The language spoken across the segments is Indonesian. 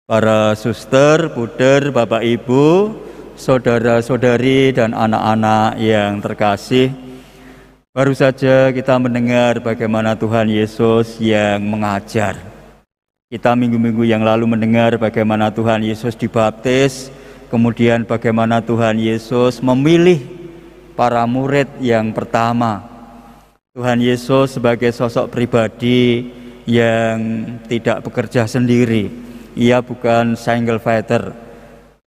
Para suster, puder, Bapak Ibu, saudara-saudari dan anak-anak yang terkasih, baru saja kita mendengar bagaimana Tuhan Yesus yang mengajar. Kita minggu-minggu yang lalu mendengar bagaimana Tuhan Yesus dibaptis, kemudian bagaimana Tuhan Yesus memilih para murid yang pertama. Tuhan Yesus sebagai sosok pribadi yang tidak bekerja sendiri. Ia bukan single fighter.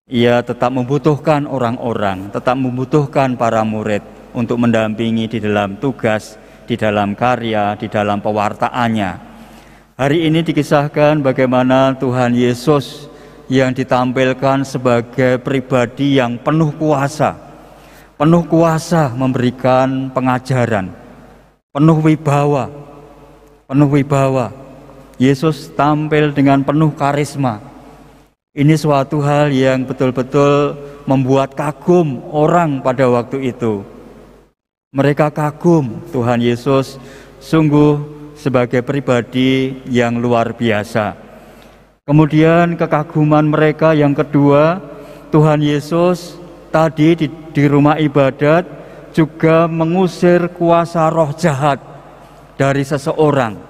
Ia tetap membutuhkan orang-orang, tetap membutuhkan para murid untuk mendampingi di dalam tugas, di dalam karya, di dalam pewartaannya. Hari ini dikisahkan bagaimana Tuhan Yesus yang ditampilkan sebagai pribadi yang penuh kuasa memberikan pengajaran, penuh wibawa. Yesus tampil dengan penuh karisma. Ini suatu hal yang betul-betul membuat kagum orang pada waktu itu. Mereka kagum Tuhan Yesus sungguh sebagai pribadi yang luar biasa. Kemudian kekaguman mereka yang kedua, Tuhan Yesus tadi di rumah ibadat juga mengusir kuasa roh jahat dari seseorang.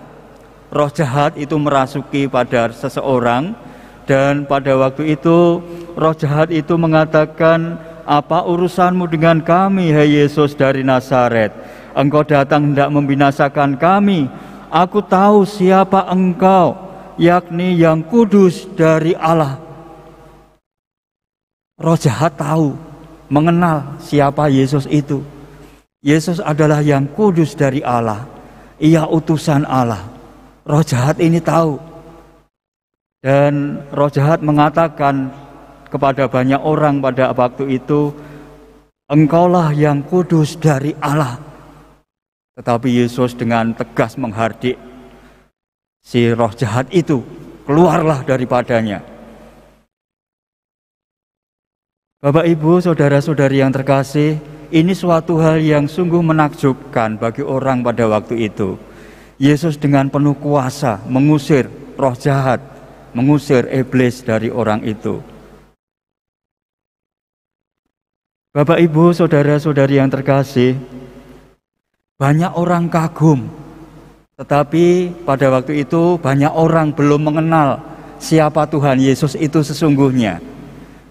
Roh jahat itu merasuki pada seseorang, dan pada waktu itu roh jahat itu mengatakan, "Apa urusanmu dengan kami, hai Yesus dari Nazaret? Engkau datang hendak membinasakan kami. Aku tahu siapa engkau, yakni yang kudus dari Allah." Roh jahat tahu, mengenal siapa Yesus itu. Yesus adalah yang kudus dari Allah. Ia utusan Allah. Roh jahat ini tahu. Dan roh jahat mengatakan kepada banyak orang pada waktu itu, "Engkaulah yang kudus dari Allah." Tetapi Yesus dengan tegas menghardik si roh jahat itu, keluarlah daripadanya. Bapak, Ibu, saudara-saudari yang terkasih, ini suatu hal yang sungguh menakjubkan bagi orang pada waktu itu. Yesus dengan penuh kuasa mengusir roh jahat, mengusir iblis dari orang itu. Bapak, Ibu, saudara-saudari yang terkasih, banyak orang kagum, tetapi pada waktu itu banyak orang belum mengenal siapa Tuhan Yesus itu sesungguhnya.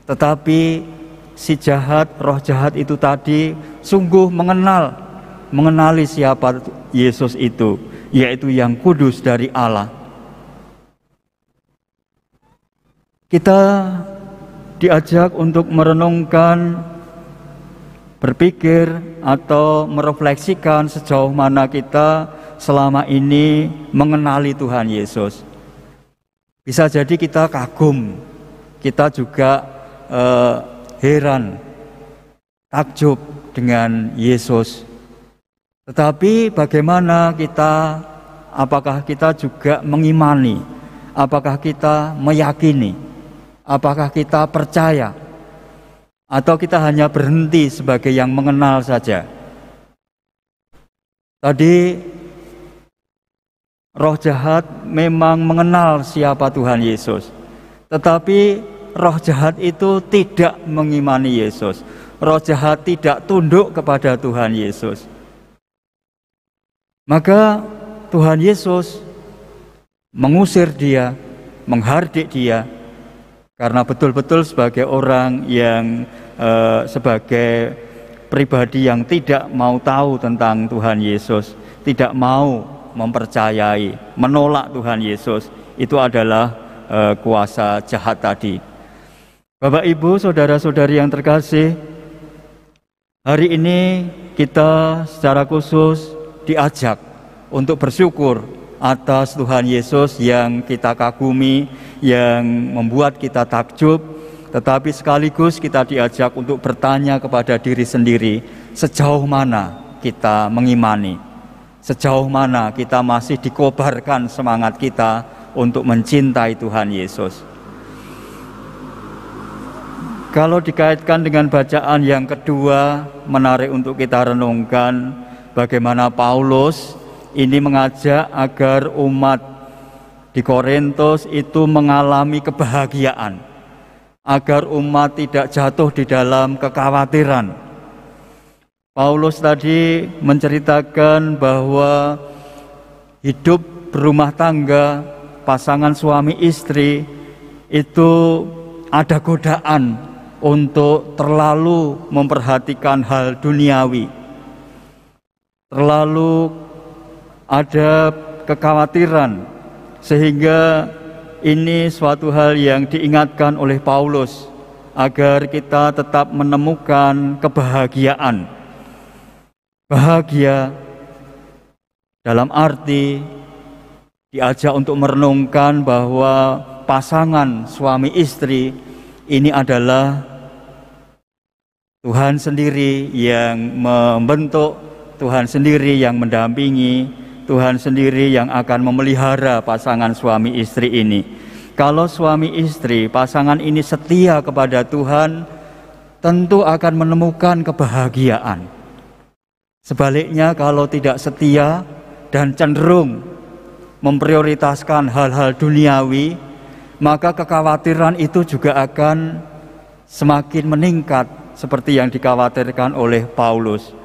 Tetapi si jahat, roh jahat itu tadi sungguh mengenali siapa Yesus itu, yaitu yang kudus dari Allah. Kita diajak untuk merenungkan, berpikir atau merefleksikan sejauh mana kita selama ini mengenali Tuhan Yesus. Bisa jadi kita kagum, kita juga heran, takjub dengan Yesus. Tetapi bagaimana kita, apakah kita juga mengimani, apakah kita meyakini, apakah kita percaya, atau kita hanya berhenti sebagai yang mengenal saja? Tadi roh jahat memang mengenal siapa Tuhan Yesus, tetapi roh jahat itu tidak mengimani Yesus. Roh jahat tidak tunduk kepada Tuhan Yesus. Maka Tuhan Yesus mengusir dia, menghardik dia, karena betul-betul sebagai orang yang sebagai pribadi yang tidak mau tahu tentang Tuhan Yesus, tidak mau mempercayai, menolak Tuhan Yesus, itu adalah kuasa jahat tadi. Bapak, Ibu, saudara-saudari yang terkasih, hari ini kita secara khusus diajak untuk bersyukur atas Tuhan Yesus yang kita kagumi, yang membuat kita takjub, tetapi sekaligus kita diajak untuk bertanya kepada diri sendiri, sejauh mana kita mengimani, sejauh mana kita masih dikobarkan semangat kita untuk mencintai Tuhan Yesus. Kalau dikaitkan dengan bacaan yang kedua, menarik untuk kita renungkan bagaimana Paulus ini mengajak agar umat di Korintus itu mengalami kebahagiaan agar umat tidak jatuh di dalam kekhawatiran. Paulus tadi menceritakan bahwa hidup berumah tangga, pasangan suami istri itu ada godaan untuk terlalu memperhatikan hal duniawi, terlalu ada kekhawatiran, sehingga ini suatu hal yang diingatkan oleh Paulus agar kita tetap menemukan kebahagiaan. Bahagia dalam arti diajak untuk merenungkan bahwa pasangan suami istri ini adalah Tuhan sendiri yang membentuk, Tuhan sendiri yang mendampingi, Tuhan sendiri yang akan memelihara pasangan suami istri ini. Kalau suami istri, pasangan ini setia kepada Tuhan, tentu akan menemukan kebahagiaan. Sebaliknya kalau tidak setia dan cenderung memprioritaskan hal-hal duniawi, maka kekhawatiran itu juga akan semakin meningkat seperti yang dikhawatirkan oleh Paulus.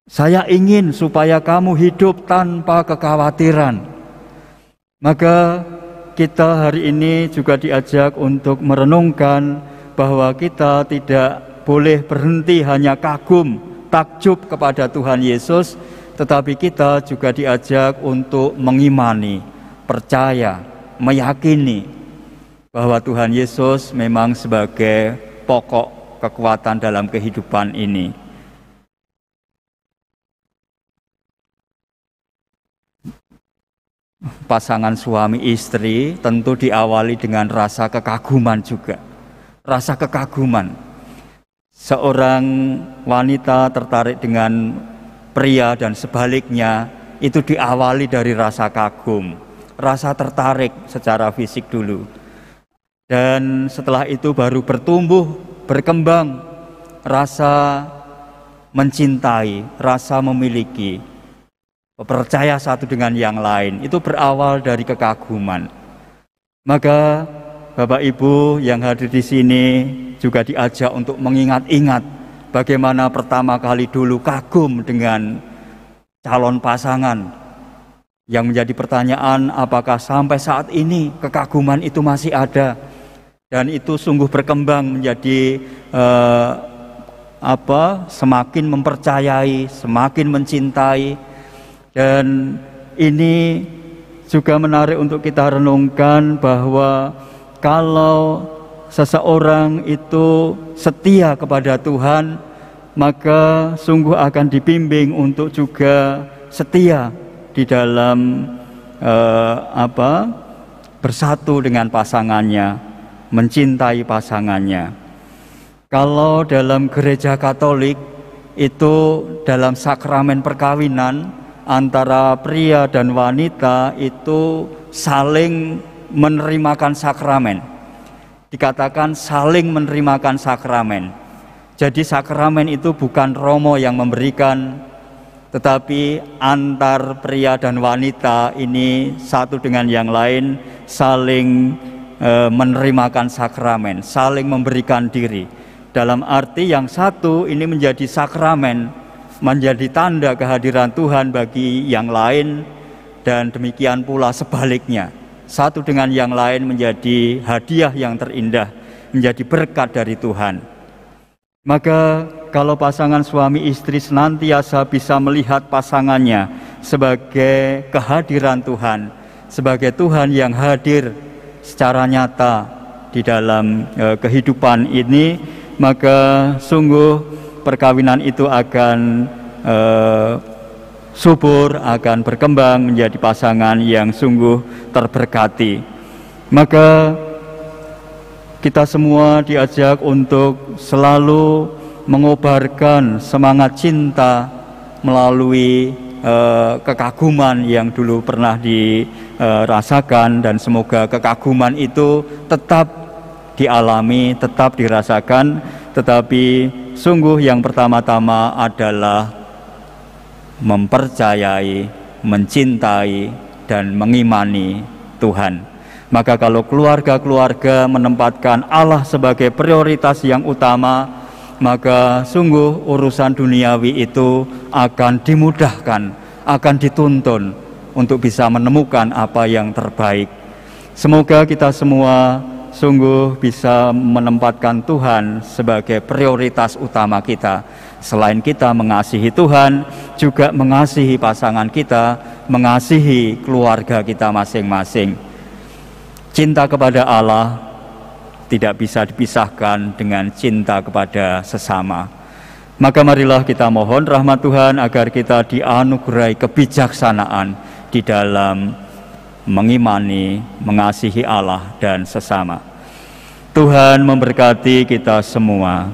Saya ingin supaya kamu hidup tanpa kekhawatiran. Maka kita hari ini juga diajak untuk merenungkan bahwa kita tidak boleh berhenti hanya kagum, takjub kepada Tuhan Yesus, tetapi kita juga diajak untuk mengimani, percaya, meyakini bahwa Tuhan Yesus memang sebagai pokok kekuatan dalam kehidupan ini. Pasangan suami istri tentu diawali dengan rasa kekaguman juga. Rasa kekaguman. Seorang wanita tertarik dengan pria dan sebaliknya itu diawali dari rasa kagum, rasa tertarik secara fisik dulu. Dan setelah itu baru bertumbuh, berkembang rasa mencintai, rasa memiliki, percaya satu dengan yang lain. Itu berawal dari kekaguman. Maka Bapak Ibu yang hadir di sini juga diajak untuk mengingat-ingat bagaimana pertama kali dulu kagum dengan calon pasangan. Yang menjadi pertanyaan, apakah sampai saat ini kekaguman itu masih ada? Dan itu sungguh berkembang menjadi semakin mempercayai, semakin mencintai. Dan ini juga menarik untuk kita renungkan bahwa kalau seseorang itu setia kepada Tuhan, maka sungguh akan dibimbing untuk juga setia di dalam bersatu dengan pasangannya, mencintai pasangannya. Kalau dalam gereja Katolik itu dalam sakramen perkawinan antara pria dan wanita itu saling menerimakan sakramen. Dikatakan saling menerimakan sakramen. Jadi sakramen itu bukan Romo yang memberikan, tetapi antar pria dan wanita ini satu dengan yang lain saling menerimakan sakramen, saling memberikan diri. Dalam arti yang satu ini menjadi sakramen, menjadi tanda kehadiran Tuhan bagi yang lain, dan demikian pula sebaliknya. Satu dengan yang lain menjadi hadiah yang terindah, menjadi berkat dari Tuhan. Maka kalau pasangan suami istri senantiasa bisa melihat pasangannya sebagai kehadiran Tuhan, sebagai Tuhan yang hadir secara nyata di dalam kehidupan ini, maka sungguh perkawinan itu akan subur, akan berkembang menjadi pasangan yang sungguh terberkati. Maka kita semua diajak untuk selalu mengobarkan semangat cinta melalui kekaguman yang dulu pernah dirasakan, dan semoga kekaguman itu tetap dialami, tetap dirasakan, tetapi sungguh yang pertama-tama adalah mempercayai, mencintai, dan mengimani Tuhan. Maka kalau keluarga-keluarga menempatkan Allah sebagai prioritas yang utama, maka sungguh urusan duniawi itu akan dimudahkan, akan dituntun untuk bisa menemukan apa yang terbaik. Semoga kita semua sungguh bisa menempatkan Tuhan sebagai prioritas utama kita. Selain kita mengasihi Tuhan, juga mengasihi pasangan kita, mengasihi keluarga kita masing-masing. Cinta kepada Allah tidak bisa dipisahkan dengan cinta kepada sesama. Maka marilah kita mohon rahmat Tuhan agar kita dianugerahi kebijaksanaan di dalam mengimani, mengasihi Allah dan sesama. Tuhan memberkati kita semua.